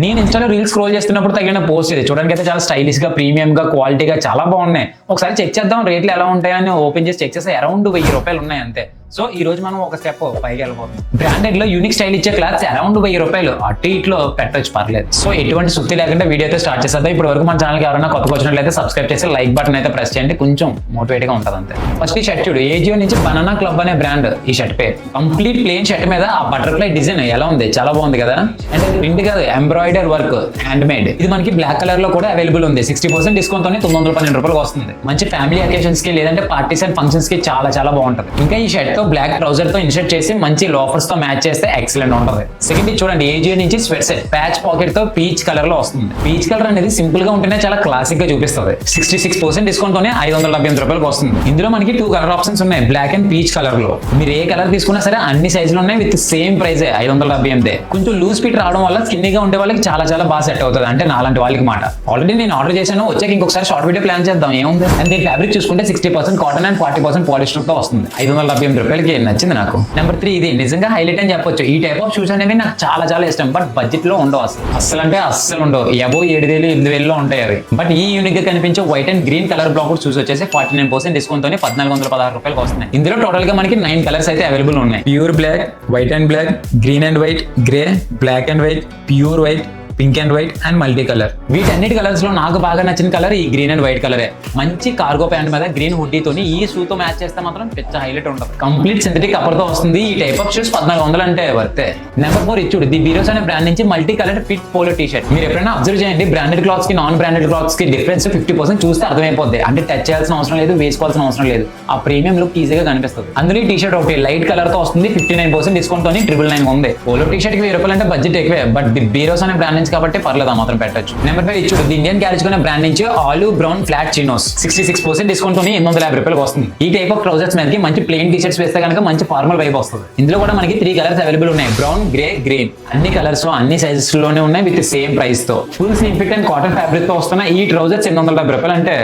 నేను ఇన్స్టాలో reels scroll చేస్తున్నప్పుడు తగిన పోస్ట్ ఇది చూడడానికి అయితే చాలా స్టైలిష్ గా ప్రీమియం గా క్వాలిటీగా చాలా బాగున్నాయి. ఒకసారి చెక్ చేద్దాం రేట్లు ఎలా ఉంటాయని ఓపెన్ చేసి చెక్ చేస్తే అరౌండ్ 1000 రూపాయలు ఉన్నాయి అంతే. సో ఈ రోజు మనం ఒక స్టెప్ పైకి వెళ్ళిపోతున్నాం. బ్రాండెడ్ లో యూనిక్ స్టైల్ ఇచ్చే క్లాత్స్ అరౌండ్ 1000 రూపాయలు అటు ఇట్లో పెట్టొచ్చు పర్లేదు. సో ఎటువంటి సుత్తి లేకుండా వీడియో అయితే స్టార్ట్ చేసేద్దాం. ఇప్పుడు వరకు మన ఛానల్కి ఎవరైనా కొత్తగా వచ్చినట్లయితే సబ్స్క్రైబ్ చేసి లైక్ బటన్ అయితే ప్రెస్ చేయండి, కొంచెం మోటివేట్ గా ఉంటుంది అంతే. ఫస్ట్ ఈ షర్ట్ చూడు, ఏజియో నుంచి బనానా క్లబ్ అనే బ్రాండ్ ఈ షర్ట్ పేరు. కంప్లీట్ ప్లేన్ షర్ట్ మీద ఆ బటర్ఫ్లై డిజైన్ ఎలా ఉంది, చాలా బాగుంది కదా. అండ్ ప్రింట్ కాదు, ఎంబ్రాయిడర్ వర్క్, హ్యాండ్ మేడ్. ఇది మనకి బ్లాక్ కలర్ లో కూడా అవైలబుల్ ఉంది. 60% డిస్కౌంట్ తోనే 912 రూపాయలకు వస్తుంది. మంచి ఫ్యామిలీ అకేషన్స్ కి లేదంటే పార్టీస్ అండ్ ఫంక్షన్స్ కి చాలా చాలా బాగుంటుంది. ఇంకా ఈ షర్ట్ తో బ్లాక్ ట్రౌజర్ తో ఇన్సర్ట్ చేసి మంచి లోఫర్స్ తో మ్యాచ్ చేస్తే ఎక్సలెంట్ ఉంటుంది. సెకండ్ ఇది చూడండి, ఏజియో నుంచి స్వెట్ సెట్ ప్యాచ్ పాకెట్ తో పీచ్ కలర్ లో వస్తుంది. పీచ్ కలర్ అనేది సింపుల్ గా ఉంటేనే చాలా క్లాసిక్ గా చూపిస్తుంది. 66% డిస్కౌంట్ తోనే 578 రూపాయలకు వస్తుంది. ఇందులో మనకి 2 కలర్ ఆప్షన్స్ ఉన్నాయి, బ్లాక్ అండ్ పీచ్ కలర్ లో. మీరు ఏ కలర్ తీసుకున్నా సరే అన్ని సైజులు ఉన్నాయి, విత్ సేమ్ ప్రైస్ 578. కొంచెం లూజ్ ఫిట్ రావడం వల్ల స్కిన్నీగా ఉండే వాళ్ళకి చాలా చాలా బాగా సెట్ అవుతుంది, అంటే నాలాంటి వాళ్ళకి మాట. ఆల్రెడీ నేను ఆర్డర్ చేశాను, వచ్చాక ఇంకొకసారి షార్ట్ వీడియో ప్లాన్ చేద్దాం ఏముంది. అండ్ దీని ఫ్యాబ్రిక్ చూసుకుంటే 60% కాటన్ అండ్ 40% పాలిస్టర్ తో వస్తుంది. 578 రూపాయలకి నచ్చింది నాకు. నెంబర్ 3 ఇది నిజంగా హైలైట్ అని చెప్పొచ్చు. ఈ టైప్ ఆఫ్ షూస్ అనేవి నాకు చాలా చాలా ఇష్టం, బట్ బడ్జెట్ లో ఉండవు అసలు అంటే అస్సలు ఉండవు. ఎబో 7,000 8,000 ఉంటాయి అవి. బట్ ఈ యూనిక్ గా కనిపించే white and green colour black shoes వచ్చేసి 49% డిస్కౌంట్ తోనే 1416 రూపాయలకు వస్తున్నాయి. ఇందులో టోటల్ గా మనకి 9 కలర్స్ అయితే అవైలబుల్ ఉన్నాయి. Pure black, white and black, green and white, grey, black and white, pure white, pink and white and multi colour. వీటన్నిటి కలర్స్ లో నాకు బాగా నచ్చిన కలర్ ఈ గ్రీన్ అండ్ వైట్ కలరే. మంచి కార్గో ప్యాంట్ మీద గ్రీన్ హుడ్డీతోని ఈ షూ తో మ్యాచ్ చేస్తే మాత్రం పెద్ద హైలైట్ ఉంటుంది. కంప్లీట్ సింథటిక్ కపర్ తో వస్తుంది. ఈ టైప్ ఆఫ్ షూస్ 1400 అంటే వర్తే. నెంబర్ 4 ఇచ్చుడు, ది బీరోస్ అనే బ్రాండ్ నుంచి multi colour fit polo T shirt. మీరు ఎప్పుడైనా అబ్జర్వ్ చేయండి, బ్రాండెడ్ క్లాత్స్ కి నాన్ బ్రాండెడ్ క్లాత్స్ కి డిఫరెన్స్ 50% చూస్తే అర్థమైపోద్ది. అంటే టచ్ చేయాల్సిన అవసరం లేదు, వేసుకోవాల్సిన అవసరం లేదు. ఆ ప్రీమియం లుక్ ఈజీగా కనిపిస్తుంది. అందులో ఈ టీ షర్ట్ ఒకటి లైట్ కలర్ తో వస్తుంది. 59% డిస్కౌంట్ తోని 999 ఉంది. పోలో టీ షర్ట్ కి 1000 రూపాయలు అంటే బడ్జెట్ ఎక్కువే, బట్ ది బీరోస్ అనే బ్రాండ్ నుంచి కాబట్టి పర్లేదు, మాత్రం పెట్టచ్చు. నెంబర్ 5 ఇచ్చుడు, ది ఇండియన్ క్యారేజ్ అనే బ్రాండ్ నుంచి olive brown flat chinos. 66% discount తోని 850 రూపాయలకు వస్తుంది. ఈ టైప్ ఆఫ్ ట్రౌజర్స్ మీదకి మంచి ప్లెయిన్ టీ షర్ట్స్ వేస్తే కనుక మంచి ఫార్మల్ వైబ్ వస్తుంది. ఇందులో కూడా మనకి 3 కలర్స్ అవైలబుల్ ఉన్నాయి, బ్రౌన్, గ్రే, గ్రీన్. అన్ని కలర్స్ లో అన్ని సైజెస్ లోనే ఉన్నాయి, విత్ సేమ్ ప్రైస్ తో. Full slim fit and cotton fabric తో వస్తున్న ఈ ట్రౌజర్స్ 850 రూపాయలు అంటే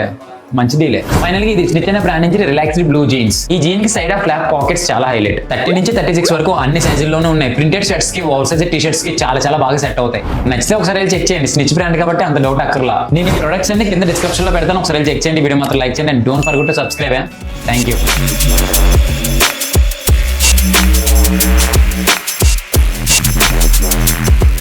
మంచి డీలే. ఫైనల్ గా ఇది స్నిచ్ అనే బ్రాండ్ నుంచి రిలాక్స్డ్ బ్లూ జీన్స్. ఈ జీన్ కి సైడ్ ఆఫ్ ఫ్లాప్ పాకెట్స్ చాలా హైలైట్. 30 నుంచి 36 వరకు అన్ని సైజుల్లోనే ఉన్నాయి. ప్రింటెడ్ షర్ట్స్ కి, ఓవర్ సైజ్ టీ షర్ట్స్ కి చాలా చాలా బాగా సెట్ అవుతాయి. నచ్చితే ఒకసారి చెక్ చేయండి. స్నిచ్ బ్రాండ్ కాబట్టి అంత డౌట్ అక్కర్లా. నేను ఈ ప్రొడక్ట్స్ అన్ని కింద డిస్క్రిప్షన్ లో పెడతాను, ఒకసారి చెక్ చేయండి. వీడియో మాత్రం లైక్ చేయండి and don't forget to subscribe. Thank you.